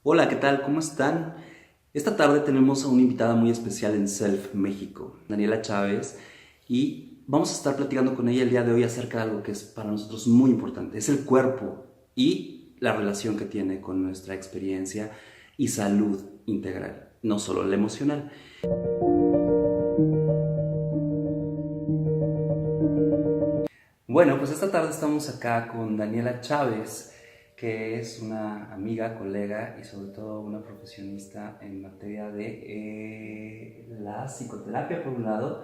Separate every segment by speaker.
Speaker 1: Hola, ¿qué tal? ¿Cómo están? Esta tarde tenemos a una invitada muy especial en Self México, Daniela Chávez, y vamos a estar platicando con ella el día de hoy acerca de algo que es para nosotros muy importante, es el cuerpo y la relación que tiene con nuestra experiencia y salud integral, no solo la emocional. Bueno, pues esta tarde estamos acá con Daniela Chávez, que es una amiga, colega y sobre todo una profesionista en materia de la psicoterapia por un lado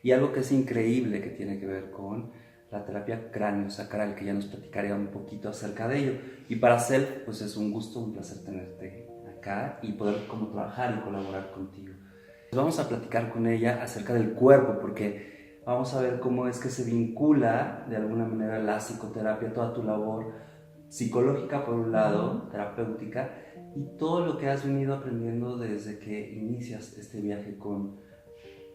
Speaker 1: y algo que es increíble que tiene que ver con la terapia cráneo-sacral, que ya nos platicaría un poquito acerca de ello. Y para Self, pues es un gusto, un placer tenerte acá y poder como trabajar y colaborar contigo. Vamos a platicar con ella acerca del cuerpo, porque vamos a ver cómo es que se vincula de alguna manera la psicoterapia, toda tu labor psicológica por un lado, terapéutica, y todo lo que has venido aprendiendo desde que inicias este viaje con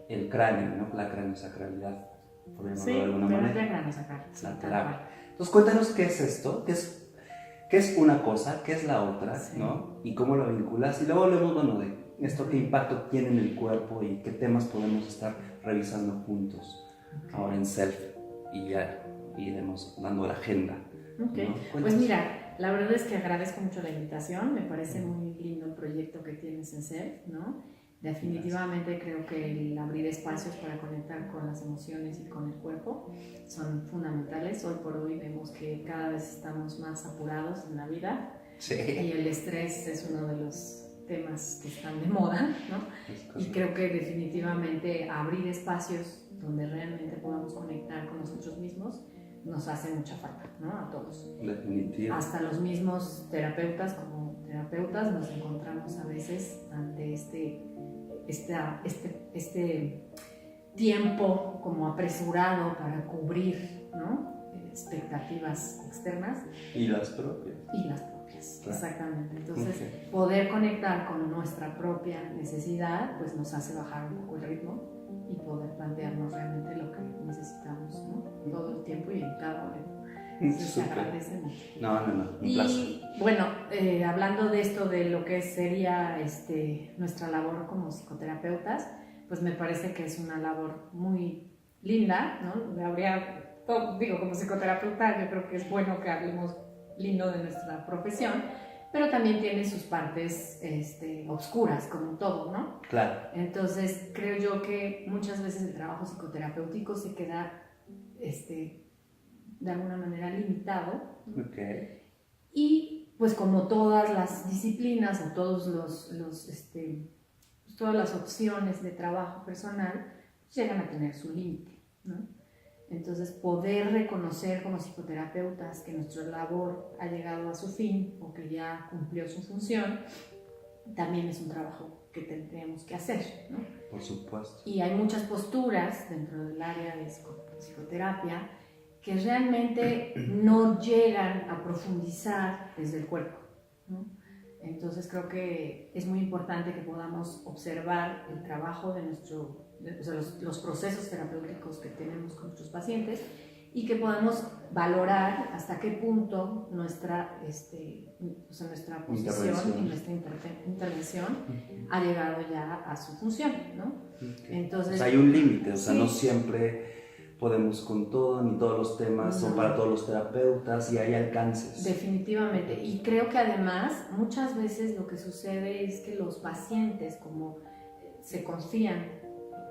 Speaker 1: el cráneo, ¿no? La craniosacralidad, por llamarlo de alguna manera.
Speaker 2: Terapia craniosacral, sí,
Speaker 1: La
Speaker 2: tal cual.
Speaker 1: terapia. Entonces cuéntanos qué es esto, qué es una cosa, qué es la otra,
Speaker 2: Sí.
Speaker 1: ¿no? Y cómo lo vinculas. Y luego hablemos, bueno, de esto, qué impacto tiene en el cuerpo y qué temas podemos estar revisando juntos ahora en Self y ya iremos dando la agenda.
Speaker 2: Ok,
Speaker 1: ¿No?
Speaker 2: pues mira, la verdad es que agradezco mucho la invitación, me parece muy lindo el proyecto que tienes en SELF, ¿no? Definitivamente creo que el abrir espacios para conectar con las emociones y con el cuerpo son fundamentales. Hoy por hoy vemos que cada vez estamos más apurados en la vida
Speaker 1: Sí.
Speaker 2: y el estrés es uno de los temas que están de moda, ¿no? Y creo que definitivamente abrir espacios donde realmente podamos conectar con nosotros mismos nos hace mucha falta, ¿no? A todos.
Speaker 1: Definitivo.
Speaker 2: Hasta los mismos terapeutas, como terapeutas, nos encontramos a veces ante este tiempo como apresurado para cubrir, ¿no? Expectativas externas.
Speaker 1: Y las propias.
Speaker 2: Y las propias, claro. Exactamente. Entonces,
Speaker 1: Okay.
Speaker 2: poder conectar con nuestra propia necesidad, pues nos hace bajar un poco el ritmo y poder plantearnos realmente lo que necesitamos, ¿no? Todo el tiempo y en cada momento. Entonces, se agradece mucho.
Speaker 1: No, un placer.
Speaker 2: Y bueno, hablando de esto, de lo que sería nuestra labor como psicoterapeutas, pues me parece que es una labor muy linda, ¿no? Digo, como psicoterapeuta, yo creo que es bueno que hablemos lindo de nuestra profesión, pero también tiene sus partes obscuras, como todo, ¿no?
Speaker 1: Claro.
Speaker 2: Entonces, creo yo que muchas veces el trabajo psicoterapéutico se queda, de alguna manera, limitado, ¿no?
Speaker 1: Okay.
Speaker 2: Y, pues, como todas las disciplinas o todas las opciones de trabajo personal, llegan a tener su límite, ¿no? Entonces, poder reconocer como psicoterapeutas que nuestra labor ha llegado a su fin o que ya cumplió su función, también es un trabajo que tendríamos que hacer, ¿no?
Speaker 1: Por supuesto.
Speaker 2: Y hay muchas posturas dentro del área de psicoterapia que realmente no llegan a profundizar desde el cuerpo, ¿no? Entonces, creo que es muy importante que podamos observar el trabajo de los procesos terapéuticos que tenemos con nuestros pacientes y que podamos valorar hasta qué punto nuestra posición y nuestra intervención ha llegado ya a su función, ¿no?
Speaker 1: Okay.
Speaker 2: Entonces,
Speaker 1: o sea, hay un límite, o sea,
Speaker 2: sí,
Speaker 1: no siempre podemos con todo, ni todos los temas son para todos los terapeutas y hay alcances.
Speaker 2: Definitivamente, y creo que además muchas veces lo que sucede es que los pacientes, como se confían,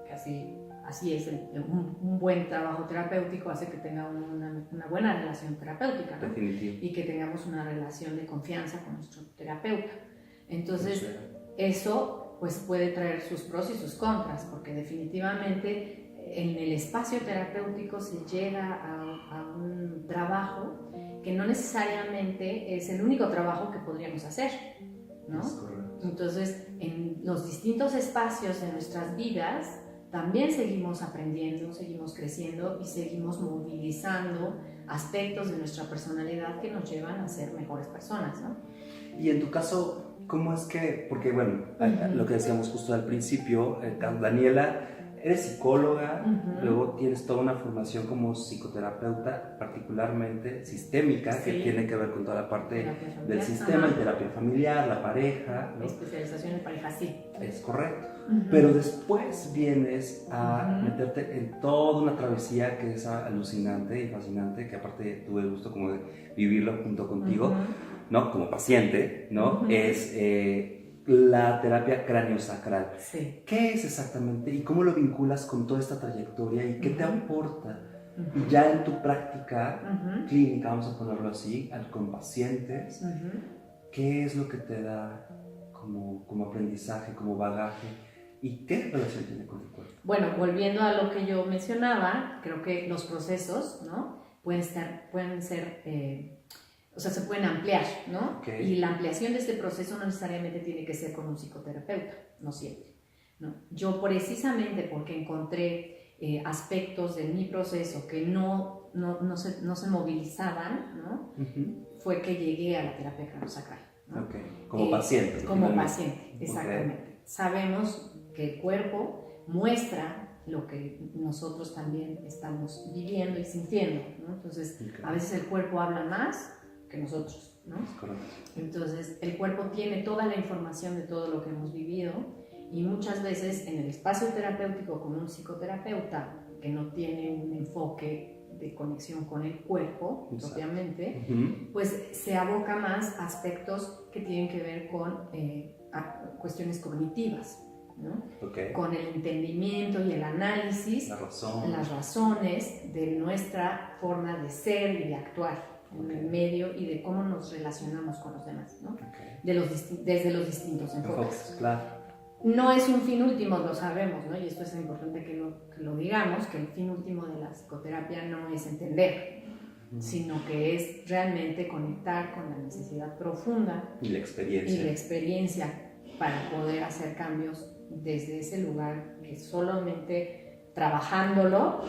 Speaker 2: que así es, un buen trabajo terapéutico hace que tenga una buena relación terapéutica, ¿no?
Speaker 1: Definitivo.
Speaker 2: Y que tengamos una relación de confianza con nuestro terapeuta. Entonces, eso pues puede traer sus pros y sus contras, porque definitivamente en el espacio terapéutico se llega a un trabajo que no necesariamente es el único trabajo que podríamos hacer, ¿no?
Speaker 1: Es correcto.
Speaker 2: Entonces, en los distintos espacios de nuestras vidas también seguimos aprendiendo, seguimos creciendo y seguimos movilizando aspectos de nuestra personalidad que nos llevan a ser mejores personas, ¿no?
Speaker 1: Y en tu caso, ¿cómo es que, porque bueno, lo que decíamos justo al principio, Daniela eres psicóloga,
Speaker 2: Ujú.
Speaker 1: luego tienes toda una formación como psicoterapeuta, particularmente sistémica, que
Speaker 2: Sí.
Speaker 1: tiene que ver con toda la parte
Speaker 2: Terapia familiar.
Speaker 1: del sistema,
Speaker 2: Ajá.
Speaker 1: y terapia familiar, la pareja, ¿no?
Speaker 2: Especialización en pareja, sí.
Speaker 1: Es correcto.
Speaker 2: Ujú.
Speaker 1: Pero después vienes a
Speaker 2: Ujú.
Speaker 1: meterte en toda una travesía que es alucinante y fascinante, que aparte tuve el gusto como de vivirlo junto contigo,
Speaker 2: Ujú.
Speaker 1: ¿no? Como paciente, ¿no?
Speaker 2: Ujú.
Speaker 1: Es la terapia craneosacral.
Speaker 2: Sí.
Speaker 1: ¿Qué es exactamente y cómo lo vinculas con toda esta trayectoria y qué te
Speaker 2: Ujú.
Speaker 1: aporta
Speaker 2: Ujú.
Speaker 1: ya en tu práctica
Speaker 2: Ujú.
Speaker 1: clínica, vamos a ponerlo así, con pacientes?
Speaker 2: Ujú.
Speaker 1: ¿Qué es lo que te da como aprendizaje, como bagaje? ¿Y qué relación tiene con el cuerpo?
Speaker 2: Bueno, volviendo a lo que yo mencionaba, creo que los procesos, ¿no? Pueden ser, o sea, se pueden ampliar, ¿no?
Speaker 1: Ok.
Speaker 2: Y la ampliación de este proceso no necesariamente tiene que ser con un psicoterapeuta, no siempre, ¿no? Yo precisamente porque encontré aspectos de mi proceso que no se movilizaban, ¿no?
Speaker 1: Ujú.
Speaker 2: Fue que llegué a la terapia craneosacral, ¿no?
Speaker 1: Ok, como paciente.
Speaker 2: Como
Speaker 1: finalmente.
Speaker 2: paciente, exactamente. Sabemos que el cuerpo muestra lo que nosotros también estamos viviendo y sintiendo, ¿no? Entonces,
Speaker 1: Ok.
Speaker 2: a veces el cuerpo habla más que nosotros, ¿no?
Speaker 1: Es correcto.
Speaker 2: Entonces, el cuerpo tiene toda la información de todo lo que hemos vivido y muchas veces en el espacio terapéutico con un psicoterapeuta que no tiene un enfoque de conexión con el cuerpo,
Speaker 1: Exacto.
Speaker 2: propiamente,
Speaker 1: Ujú.
Speaker 2: pues se aboca más a aspectos que tienen que ver con cuestiones cognitivas, ¿no?
Speaker 1: Ok.
Speaker 2: Con el entendimiento y el análisis,
Speaker 1: La razón.
Speaker 2: las razones de nuestra forma de ser y de actuar en
Speaker 1: Ok.
Speaker 2: el medio y de cómo nos relacionamos con los demás, ¿no?
Speaker 1: Ok.
Speaker 2: Desde los distintos enfoques.
Speaker 1: Enfoques, claro.
Speaker 2: No es un fin último, lo sabemos, ¿no? Y esto es importante que lo digamos, que el fin último de la psicoterapia no es entender, sino que es realmente conectar con la necesidad profunda
Speaker 1: Y la experiencia.
Speaker 2: y la experiencia para poder hacer cambios desde ese lugar que solamente trabajándolo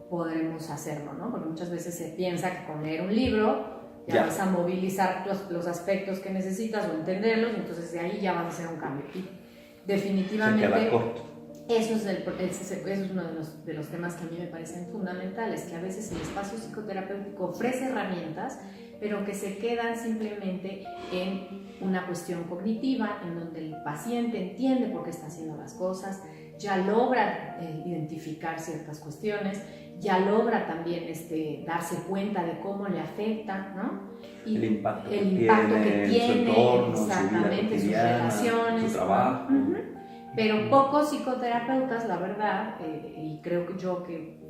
Speaker 2: podremos hacerlo, ¿no? Porque muchas veces se piensa que con leer un libro ya vas a movilizar los aspectos que necesitas o entenderlos, y entonces de ahí ya vas a hacer un cambio. Y definitivamente
Speaker 1: Se queda corto.
Speaker 2: eso es uno de los temas que a mí me parecen fundamentales, que a veces el espacio psicoterapéutico ofrece herramientas, pero que se quedan simplemente en una cuestión cognitiva, en donde el paciente entiende por qué está haciendo las cosas, ya logra identificar ciertas cuestiones, ya logra también darse cuenta de cómo le afecta, ¿no? Y
Speaker 1: el impacto que
Speaker 2: que
Speaker 1: tiene en su entorno,
Speaker 2: exactamente,
Speaker 1: en su
Speaker 2: sus
Speaker 1: vida cotidiana,
Speaker 2: relaciones,
Speaker 1: su trabajo.
Speaker 2: ¿no? Uh-huh. Pero pocos psicoterapeutas, la verdad, y creo que yo que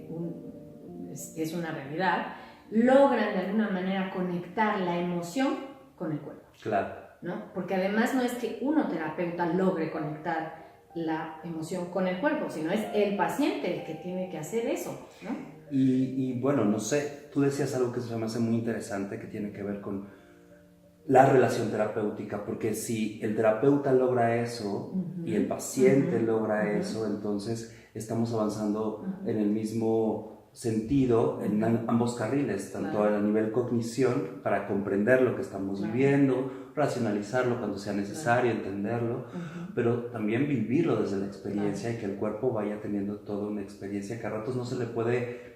Speaker 2: es una realidad, logran de alguna manera conectar la emoción con el cuerpo.
Speaker 1: Claro.
Speaker 2: ¿No? Porque además no es que uno terapeuta logre conectar la emoción con el cuerpo, sino es el paciente el que tiene que hacer eso, ¿no?
Speaker 1: Y bueno, no sé, tú decías algo que se me hace muy interesante, que tiene que ver con la relación terapéutica, porque si el terapeuta logra eso
Speaker 2: Uh-huh.
Speaker 1: y el paciente
Speaker 2: Uh-huh.
Speaker 1: logra
Speaker 2: Uh-huh.
Speaker 1: eso, entonces estamos avanzando
Speaker 2: Uh-huh.
Speaker 1: en el mismo sentido, en ambos carriles, tanto
Speaker 2: Claro.
Speaker 1: a nivel cognición, para comprender lo que estamos
Speaker 2: Claro.
Speaker 1: viviendo, racionalizarlo cuando sea necesario,
Speaker 2: Claro.
Speaker 1: entenderlo,
Speaker 2: Uh-huh.
Speaker 1: pero también vivirlo desde la experiencia,
Speaker 2: Claro.
Speaker 1: y que el cuerpo vaya teniendo toda una experiencia que a ratos no se le puede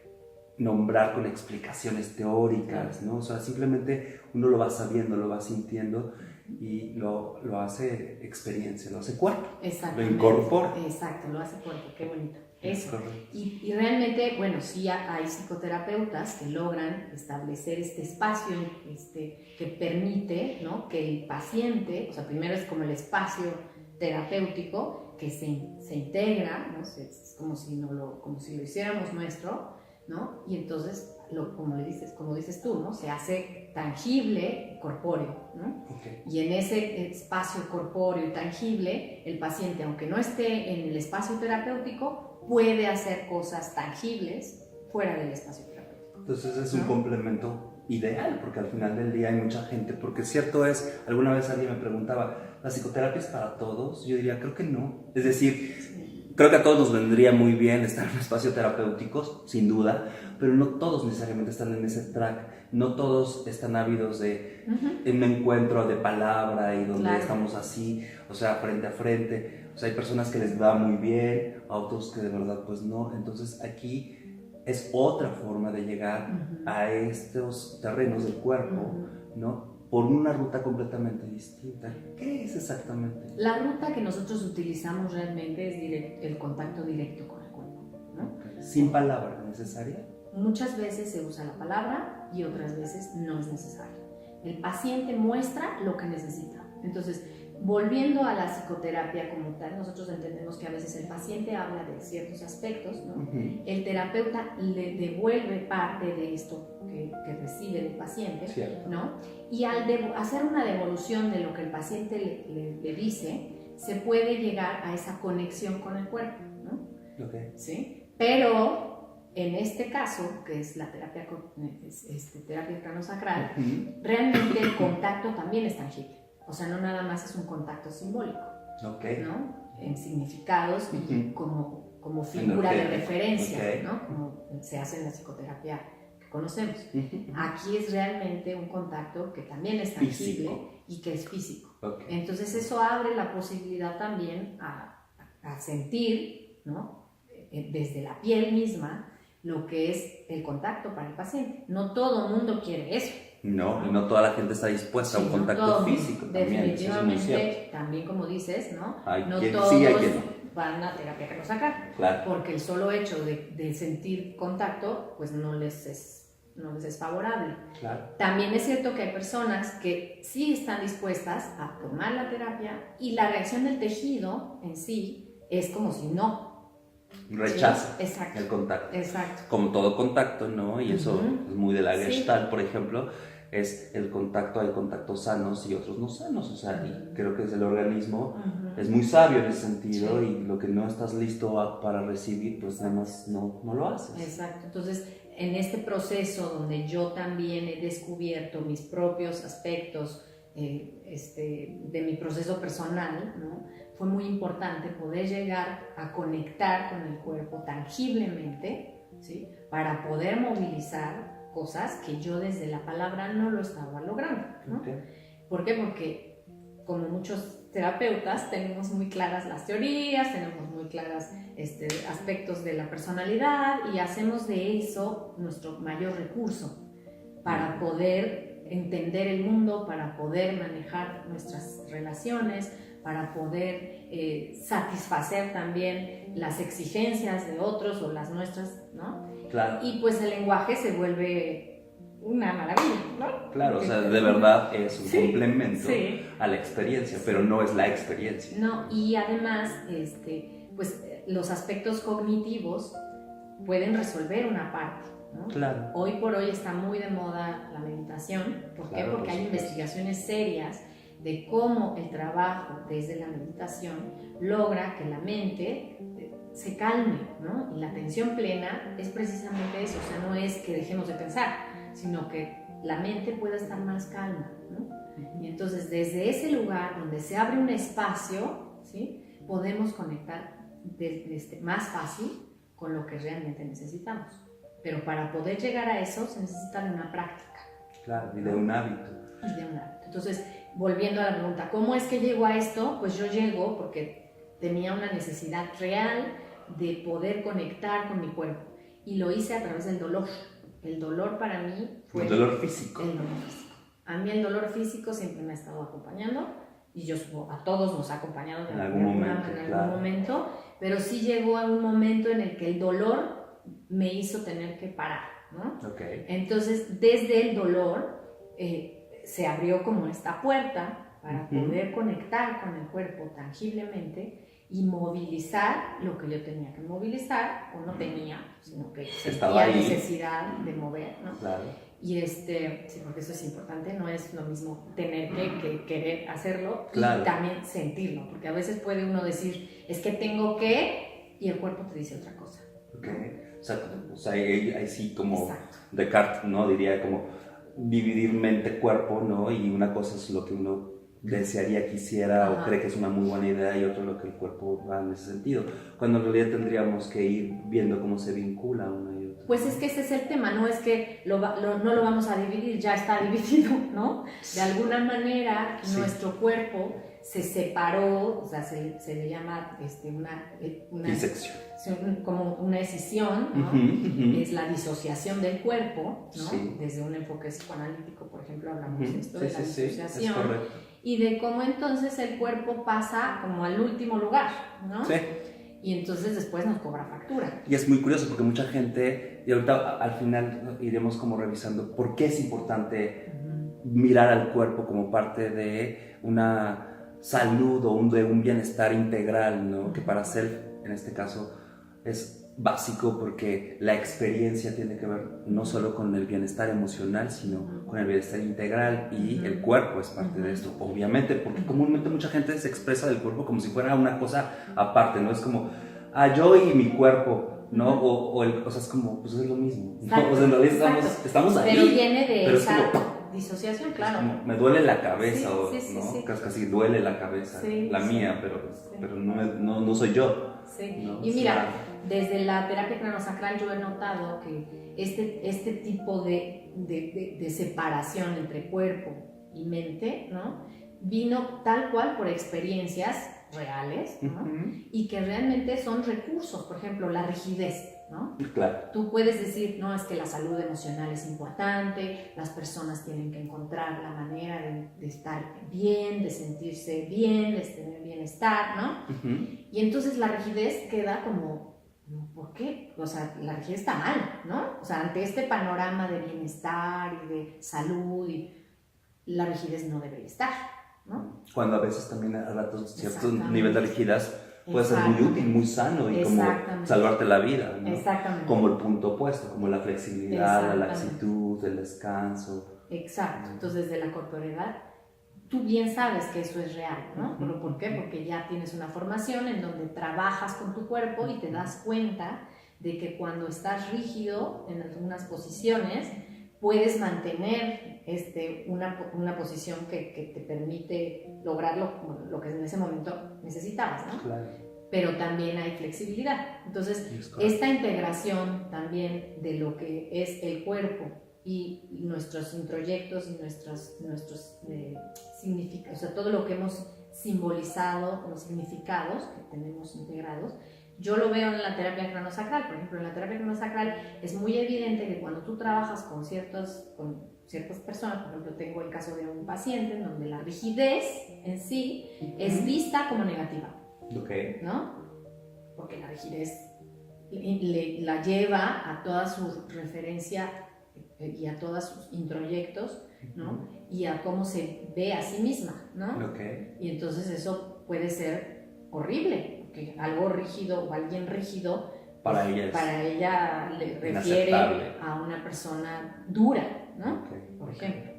Speaker 1: nombrar con explicaciones teóricas, ¿no? O sea, simplemente uno lo va sabiendo, lo va sintiendo y lo hace experiencia, lo hace cuerpo, lo incorpora.
Speaker 2: Exacto, lo hace cuerpo, qué bonito. Eso.
Speaker 1: Correcto.
Speaker 2: Y realmente, bueno, sí hay psicoterapeutas que logran establecer este espacio que permite, ¿no? Que el paciente, o sea, primero es como el espacio terapéutico que se integra, ¿no? Es como si lo hiciéramos nuestro, ¿no? Y entonces, como dices tú, ¿no? Se hace tangible, corpóreo, ¿no?
Speaker 1: Okay.
Speaker 2: Y en ese espacio corpóreo y tangible, el paciente, aunque no esté en el espacio terapéutico, puede hacer cosas tangibles fuera del espacio terapéutico.
Speaker 1: Entonces es un complemento ideal, porque al final del día hay mucha gente, porque cierto es, alguna vez alguien me preguntaba, ¿la psicoterapia es para todos? Yo diría, creo que no. Es decir, creo que a todos nos vendría muy bien estar en un espacio terapéutico, sin duda, pero no todos necesariamente están en ese track, no todos están ávidos de un encuentro de palabra y donde estamos así, o sea, frente a frente. O sea, hay personas que les va muy bien, a otros que de verdad pues no. Entonces aquí es otra forma de llegar a estos terrenos del cuerpo, ¿no? Por una ruta completamente distinta. ¿Qué es exactamente?
Speaker 2: La ruta que nosotros utilizamos realmente es el contacto directo con el cuerpo, ¿no?
Speaker 1: ¿Sin palabra necesaria?
Speaker 2: Muchas veces se usa la palabra y otras veces no es necesario. El paciente muestra lo que necesita. Entonces, volviendo a la psicoterapia como tal, nosotros entendemos que a veces el paciente habla de ciertos aspectos, ¿no? El terapeuta le devuelve parte de esto que recibe del paciente, ¿no? Y al hacer una devolución de lo que el paciente le dice, se puede llegar a esa conexión con el cuerpo, ¿no? ¿Sí? Pero en este caso, que es la terapia craneosacral, realmente el contacto también es tangible. O sea, no nada más es un contacto simbólico, ¿no? En significados como figura de referencia, ¿no? Como se hace en la psicoterapia que conocemos. Aquí es realmente un contacto que también es tangible y que es físico. Entonces eso abre la posibilidad también a sentir, ¿no? Desde la piel misma, lo que es el contacto para el paciente. No todo mundo quiere eso.
Speaker 1: No, y no toda la gente está dispuesta a un contacto físico también.
Speaker 2: Definitivamente, también como dices, ¿no? No todos van a terapia craneosacral.
Speaker 1: Claro.
Speaker 2: Porque el solo hecho de sentir contacto, pues no les es favorable.
Speaker 1: Claro.
Speaker 2: También es cierto que hay personas que sí están dispuestas a tomar la terapia y la reacción del tejido en sí es como si no.
Speaker 1: Rechaza
Speaker 2: el
Speaker 1: contacto.
Speaker 2: Exacto.
Speaker 1: Como todo contacto, ¿no? Y eso es muy de la Gestalt, por ejemplo, es el contacto, hay contactos sanos y otros no sanos, o sea, y creo que desde el organismo es muy sabio en ese sentido, y lo que no estás listo para recibir, pues nada más no lo haces.
Speaker 2: Exacto, entonces en este proceso donde yo también he descubierto mis propios aspectos de mi proceso personal, ¿no? Fue muy importante poder llegar a conectar con el cuerpo tangiblemente, ¿sí? Para poder movilizar cosas que yo desde la palabra no lo estaba logrando, ¿no? ¿Por qué? Porque como muchos terapeutas tenemos muy claras las teorías, tenemos muy claras aspectos de la personalidad y hacemos de eso nuestro mayor recurso para poder entender el mundo, para poder manejar nuestras relaciones, para poder satisfacer también las exigencias de otros o las nuestras, ¿no?
Speaker 1: Claro.
Speaker 2: Y pues el lenguaje se vuelve una maravilla, ¿no?
Speaker 1: Claro, o sea, de verdad es un complemento a la experiencia, pero no es la experiencia.
Speaker 2: No, y además, pues los aspectos cognitivos pueden resolver una parte, ¿no?
Speaker 1: Claro.
Speaker 2: Hoy por hoy está muy de moda la meditación. ¿Por qué? Porque hay investigaciones serias de cómo el trabajo desde la meditación logra que la mente se calme, ¿no? Y la atención plena es precisamente eso, o sea, no es que dejemos de pensar, sino que la mente pueda estar más calma, ¿no? Y entonces desde ese lugar donde se abre un espacio, ¿sí? Podemos conectar más fácil con lo que realmente necesitamos. Pero para poder llegar a eso se necesita de una práctica.
Speaker 1: Claro, y de un hábito.
Speaker 2: Entonces, volviendo a la pregunta, ¿cómo es que llego a esto? Pues yo llego porque tenía una necesidad real de poder conectar con mi cuerpo. Y lo hice a través del dolor. El dolor para mí fue...
Speaker 1: El dolor físico.
Speaker 2: El dolor físico. A mí el dolor físico siempre me ha estado acompañando. Y yo a todos nos ha acompañado
Speaker 1: en algún
Speaker 2: momento. Pero sí llegó a un momento en el que el dolor me hizo tener que parar, ¿no? Entonces, desde el dolor se abrió como esta puerta para poder conectar con el cuerpo tangiblemente y movilizar lo que yo tenía que movilizar, o no tenía, sino que sentía necesidad de mover, ¿no?
Speaker 1: Claro.
Speaker 2: Y sí, porque eso es importante, no es lo mismo tener que querer hacerlo y también sentirlo, porque a veces puede uno decir, es que tengo que, y el cuerpo te dice otra cosa.
Speaker 1: O sea, ahí sí como Descartes, ¿no? Diría como dividir mente-cuerpo, ¿no? Y una cosa es lo que uno desearía, quisiera
Speaker 2: Ajá.
Speaker 1: o cree que es una muy buena idea y otro lo que el cuerpo va en ese sentido, cuando en realidad tendríamos que ir viendo cómo se vincula una y otra.
Speaker 2: Pues es que ese es el tema, no es que no lo vamos a dividir, ya está dividido, ¿no? De alguna manera
Speaker 1: Sí.
Speaker 2: nuestro cuerpo se separó, o sea, se le llama una
Speaker 1: disección,
Speaker 2: como una escisión, ¿no? Es la disociación del cuerpo, ¿no?
Speaker 1: Sí.
Speaker 2: Desde un enfoque psicoanalítico, por ejemplo, hablamos de esto,
Speaker 1: Sí,
Speaker 2: de la disociación,
Speaker 1: es correcto.
Speaker 2: y de cómo entonces el cuerpo pasa como al último lugar, ¿no?
Speaker 1: Sí.
Speaker 2: Y entonces después nos cobra factura.
Speaker 1: Y es muy curioso porque mucha gente, y ahorita al final iremos como revisando por qué es importante mirar al cuerpo como parte de una salud o de un bienestar integral, ¿no? Que para Self, en este caso, es básico porque la experiencia tiene que ver no solo con el bienestar emocional, sino con el bienestar integral, y el cuerpo es parte de esto, obviamente, porque comúnmente mucha gente se expresa del cuerpo como si fuera una cosa aparte, ¿no? Es como, yo y mi cuerpo, ¿no? O sea, es como, pues es lo mismo, ¿no? O sea, en realidad estamos ahí.
Speaker 2: Pero viene de
Speaker 1: pero
Speaker 2: esa
Speaker 1: es como,
Speaker 2: disociación, claro.
Speaker 1: como, me duele la cabeza,
Speaker 2: Sí.
Speaker 1: Casi duele la cabeza, la mía, pero no soy yo.
Speaker 2: Sí.
Speaker 1: ¿No?
Speaker 2: Y mira, desde la terapia craneosacral yo he notado que este tipo de separación entre cuerpo y mente, ¿no? Vino tal cual por experiencias reales, ¿no? Y que realmente son recursos, por ejemplo, la rigidez, ¿no?
Speaker 1: Claro.
Speaker 2: Tú puedes decir, no, es que la salud emocional es importante, las personas tienen que encontrar la manera de estar bien, de sentirse bien, de tener bienestar, ¿no? Y entonces la rigidez queda como, ¿por qué? O sea, la rigidez está mal, ¿no? O sea, ante este panorama de bienestar y de salud, la rigidez no debería estar, ¿no?
Speaker 1: Cuando a veces también a ratos cierto nivel de rigidez puede ser muy útil, muy sano y como salvarte la vida, ¿no?
Speaker 2: Exactamente.
Speaker 1: Como el punto opuesto, como la flexibilidad, la laxitud, el descanso.
Speaker 2: Exacto. Entonces, desde la corporeidad, tú bien sabes que eso es real, ¿no? ¿Pero por qué? Porque ya tienes una formación en donde trabajas con tu cuerpo y te das cuenta de que cuando estás rígido en algunas posiciones, puedes mantener una posición que te permite lograr lo que en ese momento necesitabas, ¿no?
Speaker 1: Claro.
Speaker 2: Pero también hay flexibilidad. Entonces, esta integración también de lo que es el cuerpo y nuestros introyectos y nuestros significados, o sea, todo lo que hemos simbolizado, los significados que tenemos integrados, yo lo veo en la terapia craneosacral. Por ejemplo, en la terapia craneosacral es muy evidente que cuando tú trabajas con ciertas personas, por ejemplo, tengo el caso de un paciente en donde la rigidez en sí es vista como negativa, ¿no? Porque la rigidez la lleva a toda su referencia y a todos sus introyectos, ¿no? Y a cómo se ve a sí misma, ¿no? Y entonces eso puede ser horrible, porque algo rígido o alguien rígido para ella le refiere a una persona dura, ¿no? Por ejemplo.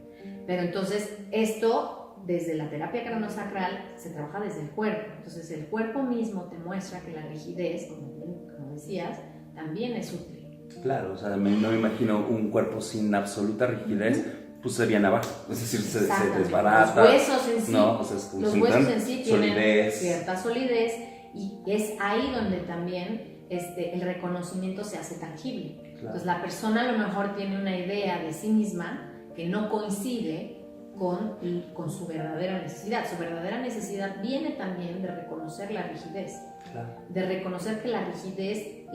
Speaker 2: Pero entonces esto, desde la terapia craneosacral, se trabaja desde el cuerpo. Entonces el cuerpo mismo te muestra que la rigidez, como decías, también es útil.
Speaker 1: Claro, o sea, no me imagino un cuerpo sin absoluta rigidez, pues se viene abajo, es decir, se desbarata.
Speaker 2: Los huesos en sí,
Speaker 1: ¿no? O sea, es
Speaker 2: los huesos en sí tienen
Speaker 1: solidez.
Speaker 2: Cierta solidez, y es ahí donde también el reconocimiento se hace tangible. Claro. Entonces la persona a lo mejor tiene una idea de sí misma que no coincide con su verdadera necesidad. Su verdadera necesidad viene también de reconocer la rigidez. Claro. De reconocer que la rigidez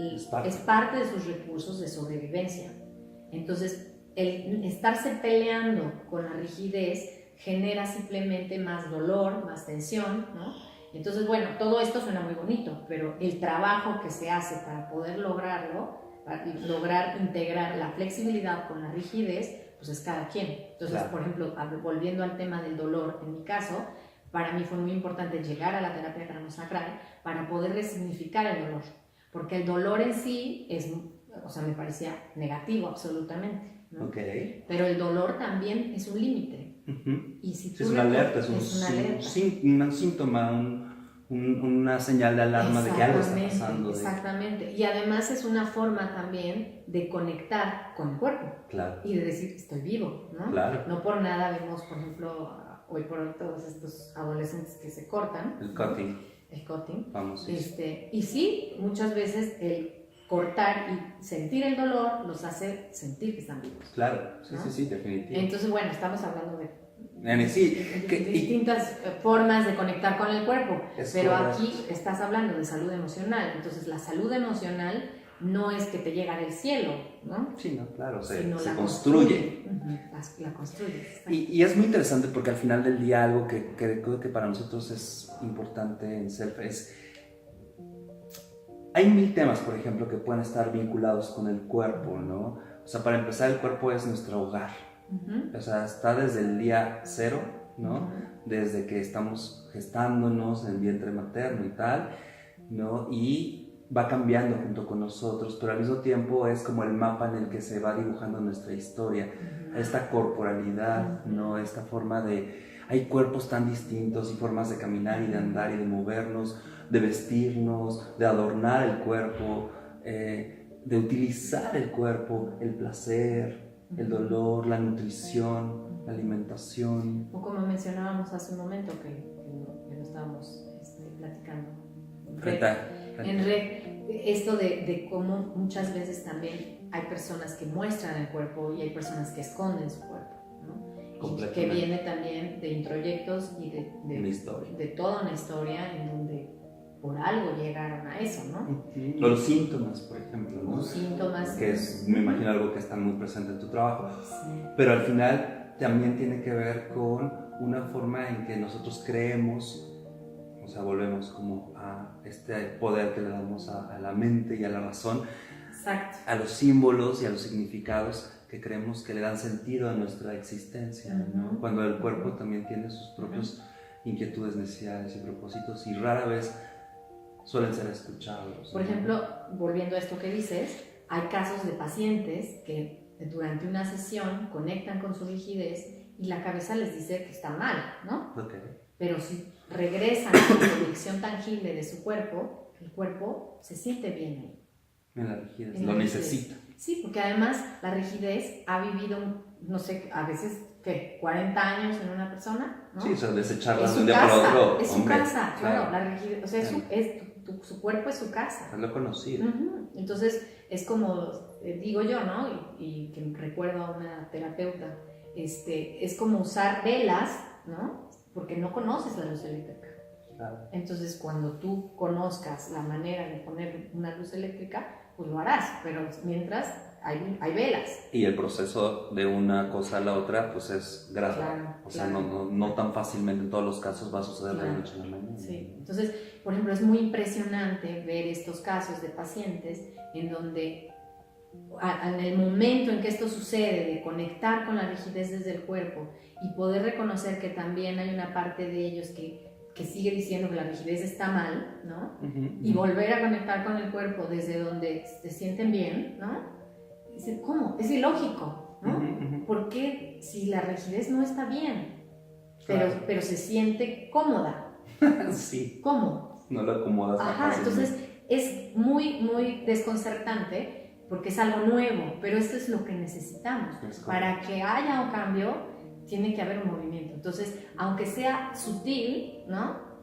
Speaker 2: es parte de sus recursos de sobrevivencia. Entonces, el estarse peleando con la rigidez genera simplemente más dolor, más tensión, ¿no? Entonces, bueno, todo esto suena muy bonito, pero el trabajo que se hace para poder lograrlo, para lograr integrar la flexibilidad con la rigidez, pues es cada quien. Entonces, claro. Por ejemplo, volviendo al tema del dolor, en mi caso, para mí fue muy importante llegar a la terapia craneosacral para poder resignificar el dolor, porque el dolor en sí me parecía negativo absolutamente, ¿no? Pero el dolor también es un límite. Y si tú
Speaker 1: es una alerta, es un síntoma, una señal de alarma de que algo está pasando.
Speaker 2: Exactamente. Y además es una forma también de conectar con el cuerpo.
Speaker 1: Claro.
Speaker 2: Y de decir, estoy vivo, ¿no?
Speaker 1: Claro.
Speaker 2: No por nada vemos, por ejemplo, hoy por hoy todos estos adolescentes que se cortan.
Speaker 1: El cutting.
Speaker 2: El cutting.
Speaker 1: Vamos.
Speaker 2: Y sí, muchas veces el cortar y sentir el dolor los hace sentir que están vivos.
Speaker 1: Claro, sí,
Speaker 2: ¿no?
Speaker 1: Sí, definitivamente.
Speaker 2: Entonces, bueno, estamos hablando de
Speaker 1: Sí,
Speaker 2: distintas formas de conectar con el cuerpo, pero
Speaker 1: correcto.
Speaker 2: aquí estás hablando de salud emocional. Entonces, la salud emocional no es que te llega del cielo, ¿no?
Speaker 1: Sí, no, claro, se
Speaker 2: la
Speaker 1: construye.
Speaker 2: La construyes.
Speaker 1: Y es muy interesante porque al final del día algo que creo que para nosotros es importante en Self es... Hay 1000 temas, por ejemplo, que pueden estar vinculados con el cuerpo, ¿no? O sea, para empezar, el cuerpo es nuestro hogar. O sea, está desde el día 0, ¿no? Desde que estamos gestándonos en el vientre materno y tal, ¿no? Y va cambiando junto con nosotros, pero al mismo tiempo es como el mapa en el que se va dibujando nuestra historia. Esta corporalidad, ¿no? Esta forma de... Hay cuerpos tan distintos y formas de caminar y de andar y de movernos, de vestirnos, de adornar el cuerpo, de utilizar el cuerpo, el placer, el dolor, la nutrición, la alimentación.
Speaker 2: O como mencionábamos hace un momento que lo estábamos platicando. En red, esto de cómo muchas veces también hay personas que muestran el cuerpo y hay personas que esconden su cuerpo, ¿no? Y que viene también de introyectos y de toda una historia en donde por algo llegaron a eso, ¿no?
Speaker 1: O los síntomas, por ejemplo, ¿no?
Speaker 2: Los síntomas.
Speaker 1: Que es, me imagino, algo que está muy presente en tu trabajo.
Speaker 2: Sí.
Speaker 1: Pero al final también tiene que ver con una forma en que nosotros creemos, o sea, volvemos como a este poder que le damos a la mente y a la razón.
Speaker 2: Exacto.
Speaker 1: A los símbolos y a los significados que creemos que le dan sentido a nuestra existencia, ¿no? Cuando el cuerpo también tiene sus propios inquietudes, necesidades y propósitos y rara vez suelen ser escuchados.
Speaker 2: Por ejemplo, volviendo a esto que dices, hay casos de pacientes que durante una sesión conectan con su rigidez y la cabeza les dice que está mal, ¿no?
Speaker 1: Okay.
Speaker 2: Pero si regresan a la proyección tangible de su cuerpo, el cuerpo se siente bien ahí.
Speaker 1: En la rigidez, lo necesita.
Speaker 2: Sí, porque además la rigidez ha vivido, no sé, a veces, ¿qué? 40 años en una persona, ¿no?
Speaker 1: Sí, o sea, desecharla
Speaker 2: de
Speaker 1: un día para otro.
Speaker 2: Es su casa,
Speaker 1: claro.
Speaker 2: La rigidez, o sea, su cuerpo es su casa.
Speaker 1: Es lo conocido.
Speaker 2: Entonces, es como, digo yo, ¿no? Y que recuerdo a una terapeuta, es como usar velas, ¿no? Porque no conoces la luz eléctrica.
Speaker 1: Claro.
Speaker 2: Entonces, cuando tú conozcas la manera de poner una luz eléctrica, pues lo harás, pero mientras hay velas.
Speaker 1: Y el proceso de una cosa a la otra, pues es gradual.
Speaker 2: Claro,
Speaker 1: o sea, no tan fácilmente en todos los casos va a suceder de la noche a la mañana.
Speaker 2: Sí, entonces, por ejemplo, es muy impresionante ver estos casos de pacientes en donde en el momento en que esto sucede, de conectar con la rigidez desde el cuerpo y poder reconocer que también hay una parte de ellos que sigue diciendo que la rigidez está mal, ¿no? Y volver a conectar con el cuerpo desde donde se sienten bien, ¿no? Dicen, ¿cómo? Es ilógico, ¿no? Porque si la rigidez no está bien, pero se siente cómoda.
Speaker 1: Sí.
Speaker 2: ¿Cómo?
Speaker 1: No lo acomodas.
Speaker 2: Ajá, entonces es muy, muy desconcertante porque es algo nuevo, pero esto es lo que necesitamos. Para que haya un cambio, tiene que haber un movimiento. Entonces, aunque sea sutil, ¿no?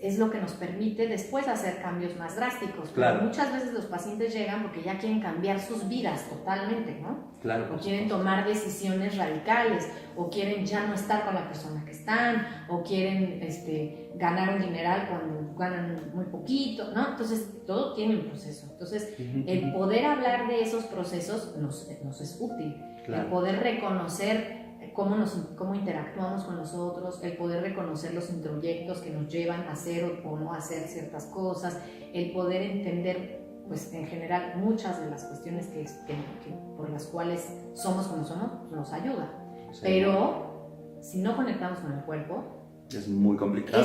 Speaker 2: Es lo que nos permite después hacer cambios más drásticos.
Speaker 1: Claro.
Speaker 2: Pero muchas veces los pacientes llegan porque ya quieren cambiar sus vidas totalmente, ¿no?
Speaker 1: Claro.
Speaker 2: O quieren tomar decisiones radicales, o quieren ya no estar con la persona que están, o quieren ganar un dineral cuando ganan muy poquito, ¿no? Entonces, todo tiene un proceso. Entonces, el poder hablar de esos procesos nos es útil. Claro. El poder reconocer cómo interactuamos con los otros, el poder reconocer los introyectos que nos llevan a hacer o no hacer ciertas cosas, el poder entender, pues en general, muchas de las cuestiones que por las cuales somos como somos, nos ayuda. Sí. Pero si no conectamos con el cuerpo,
Speaker 1: es muy complicado.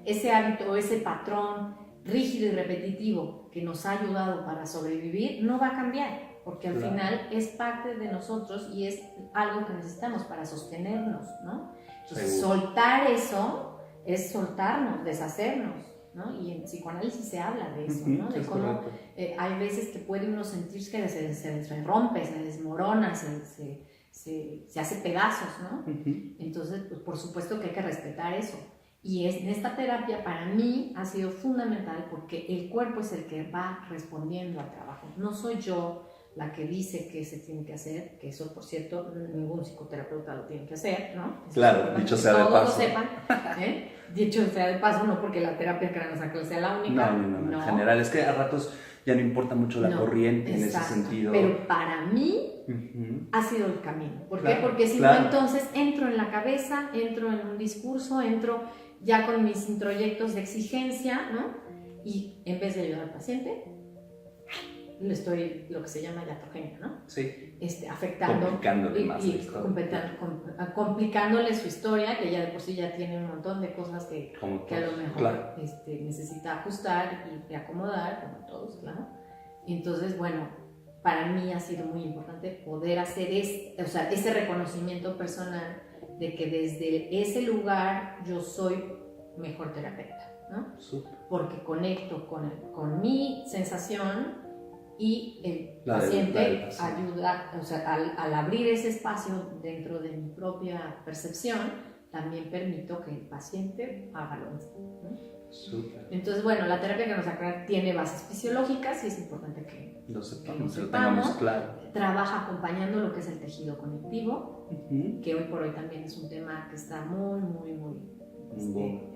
Speaker 2: Ese hábito, ese patrón rígido y repetitivo que nos ha ayudado para sobrevivir, no va a cambiar. Porque al final es parte de nosotros y es algo que necesitamos para sostenernos, ¿no? Entonces, soltar eso es soltarnos, deshacernos, ¿no? Y en psicoanálisis se habla de eso, ¿no? De cómo hay veces que puede uno sentir que se rompe, se desmorona, se hace pedazos, ¿no?
Speaker 1: Uh-huh.
Speaker 2: Entonces, pues por supuesto que hay que respetar eso. Y en esta terapia para mí ha sido fundamental porque el cuerpo es el que va respondiendo al trabajo. No soy yo la que dice qué se tiene que hacer, que eso, por cierto, ningún psicoterapeuta lo tiene que hacer, ¿no?
Speaker 1: Claro, dicho sea de paso.
Speaker 2: Todos lo sepan, ¿eh? Dicho sea de paso, no porque la terapia que nos saca sea la única.
Speaker 1: No. En general, es que a ratos ya no importa mucho la corriente en ese sentido.
Speaker 2: Pero para mí ha sido el camino. ¿Por qué? Porque si no, entonces entro en la cabeza, entro en un discurso, entro ya con mis introyectos de exigencia, ¿no? Y en vez de ayudar al paciente, le estoy, lo que se llama diatogenia, ¿no?
Speaker 1: Sí.
Speaker 2: Afectando.
Speaker 1: Complicándole más la historia.
Speaker 2: Complicándole su historia, que ya de por sí ya tiene un montón de cosas que a lo mejor necesita ajustar y acomodar, como todos, claro. Entonces, bueno, para mí ha sido muy importante poder hacer ese reconocimiento personal de que desde ese lugar yo soy mejor terapeuta, ¿no?
Speaker 1: Súper.
Speaker 2: Porque conecto con mi sensación y el paciente ayuda, o sea, al abrir ese espacio dentro de mi propia percepción, también permito que el paciente haga lo mismo, ¿no?
Speaker 1: Súper.
Speaker 2: Entonces, bueno, la terapia que nos aclara tiene bases fisiológicas y es importante que
Speaker 1: lo sepamos,
Speaker 2: lo
Speaker 1: tengamos claro.
Speaker 2: Trabaja acompañando lo que es el tejido conectivo, que hoy por hoy también es un tema que está muy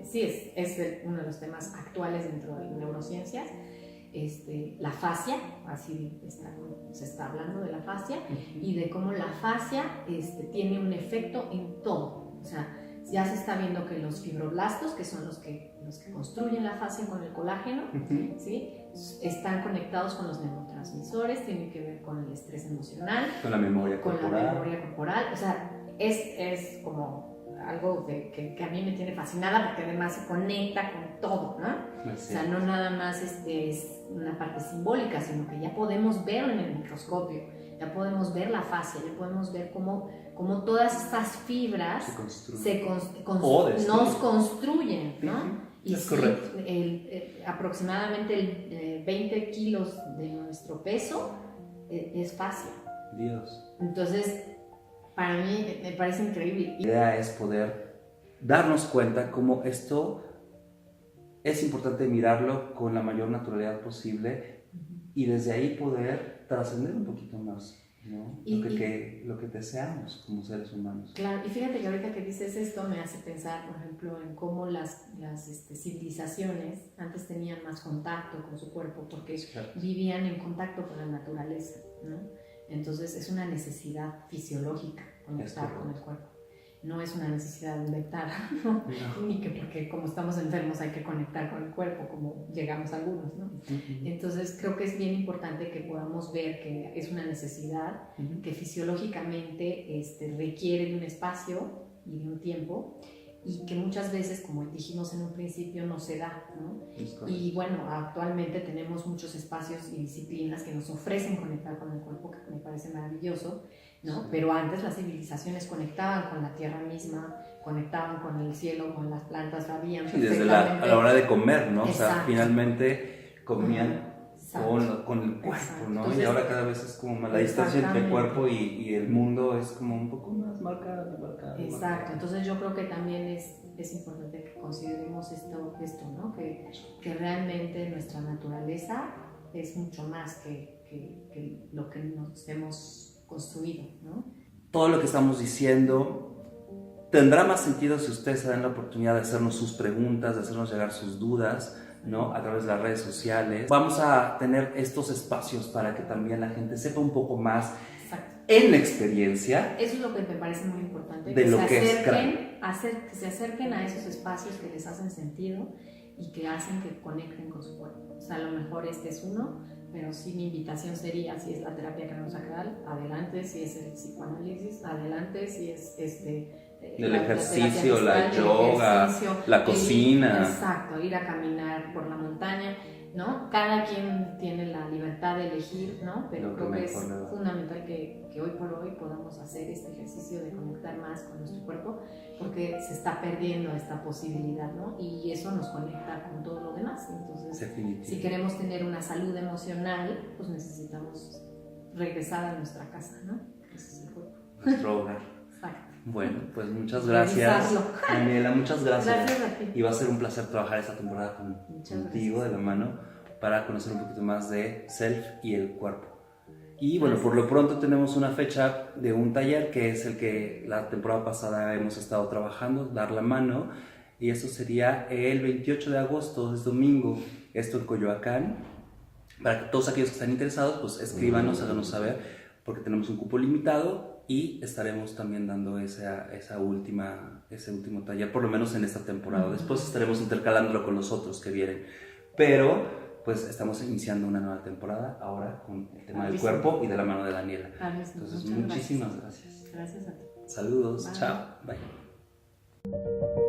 Speaker 2: sí, es uno de los temas actuales dentro de las neurociencias. La fascia, así se está hablando de la fascia, y de cómo la fascia tiene un efecto en todo. O sea, ya se está viendo que los fibroblastos, que son los que construyen la fascia con el colágeno, ¿sí? Están conectados con los neurotransmisores, tienen que ver con el estrés emocional,
Speaker 1: con la memoria
Speaker 2: corporal. O sea, es como algo que a mí me tiene fascinada porque además se conecta con todo, ¿no? O sea, no nada más es una parte simbólica, sino que ya podemos verlo en el microscopio, ya podemos ver la fascia, ya podemos ver cómo todas estas fibras nos construyen, ¿no? Y
Speaker 1: es correcto.
Speaker 2: Aproximadamente el 20 kilos de nuestro peso es fascia.
Speaker 1: Dios.
Speaker 2: Entonces, para mí me parece increíble.
Speaker 1: La idea es poder darnos cuenta cómo esto es importante mirarlo con la mayor naturalidad posible y desde ahí poder trascender un poquito más, ¿no? Lo que deseamos como seres humanos.
Speaker 2: Claro, y fíjate que ahorita que dices esto me hace pensar, por ejemplo, en cómo las civilizaciones antes tenían más contacto con su cuerpo porque vivían en contacto con la naturaleza, ¿no? Entonces es una necesidad fisiológica conectar con el cuerpo. No es una necesidad inventada, ¿no? Ni que porque como estamos enfermos hay que conectar con el cuerpo, como llegamos algunos, ¿no? Entonces creo que es bien importante que podamos ver que es una necesidad que fisiológicamente requiere de un espacio y de un tiempo y que muchas veces, como dijimos en un principio, no se da, ¿no? Y bueno, actualmente tenemos muchos espacios y disciplinas que nos ofrecen conectar con el cuerpo, que me parece maravilloso, ¿no? Pero antes las civilizaciones conectaban con la tierra misma, conectaban con el cielo, con las plantas, sabían
Speaker 1: perfectamente. A la hora de comer, ¿no? Exacto. O sea, finalmente comían con el cuerpo, ¿no? Entonces, y ahora cada vez es como la distancia entre el cuerpo y el mundo es como un poco más marcada.
Speaker 2: Exacto, entonces yo creo que también es importante que consideremos esto, ¿no? Que realmente nuestra naturaleza es mucho más que lo que nos hemos construido, ¿no?
Speaker 1: Todo lo que estamos diciendo tendrá más sentido si ustedes se dan la oportunidad de hacernos sus preguntas, de hacernos llegar sus dudas, ¿no? A través de las redes sociales. Vamos a tener estos espacios para que también la gente sepa un poco más. Exacto. En la experiencia.
Speaker 2: Eso es lo que me parece muy importante.
Speaker 1: De lo que es
Speaker 2: que se acerquen a esos espacios que les hacen sentido y que hacen que conecten con su cuerpo. O sea, a lo mejor este es uno, pero sí mi invitación sería, si es la terapia craniosacral, adelante, si es el psicoanálisis, adelante, si es
Speaker 1: el ejercicio, la yoga, la cocina.
Speaker 2: Exacto, ir a caminar por la montaña, ¿no? Cada quien tiene la libertad de elegir, ¿no? Pero creo que es fundamental que hoy por hoy podamos hacer este ejercicio de conectar más con nuestro cuerpo, porque se está perdiendo esta posibilidad, ¿no? Y eso nos conecta con todo lo demás. Entonces, si queremos tener una salud emocional, pues necesitamos regresar a nuestra casa, ¿no? Ese es el cuerpo.
Speaker 1: nuestro hogar.
Speaker 2: Exacto.
Speaker 1: Bueno, pues muchas gracias,
Speaker 2: Revisarlo.
Speaker 1: Daniela, muchas gracias.
Speaker 2: Gracias a ti.
Speaker 1: Y va a ser un placer trabajar esta temporada
Speaker 2: Muchas
Speaker 1: contigo
Speaker 2: gracias.
Speaker 1: de la mano para conocer un poquito más de self y el cuerpo. Y bueno,
Speaker 2: Gracias.
Speaker 1: por lo pronto tenemos una fecha de un taller que es el que la temporada pasada hemos estado trabajando, dar la mano, y eso sería el 28 de agosto, es domingo, esto en Coyoacán. Para que todos aquellos que están interesados, pues escríbanos, háganos saber, porque tenemos un cupo limitado y estaremos también dando ese último taller, por lo menos en esta temporada. Después estaremos intercalándolo con los otros que vienen, pero pues estamos iniciando una nueva temporada ahora con el tema del cuerpo y de la mano de Daniela. Entonces, muchísimas gracias.
Speaker 2: Gracias a ti.
Speaker 1: Saludos,
Speaker 2: Bye.
Speaker 1: chao, bye.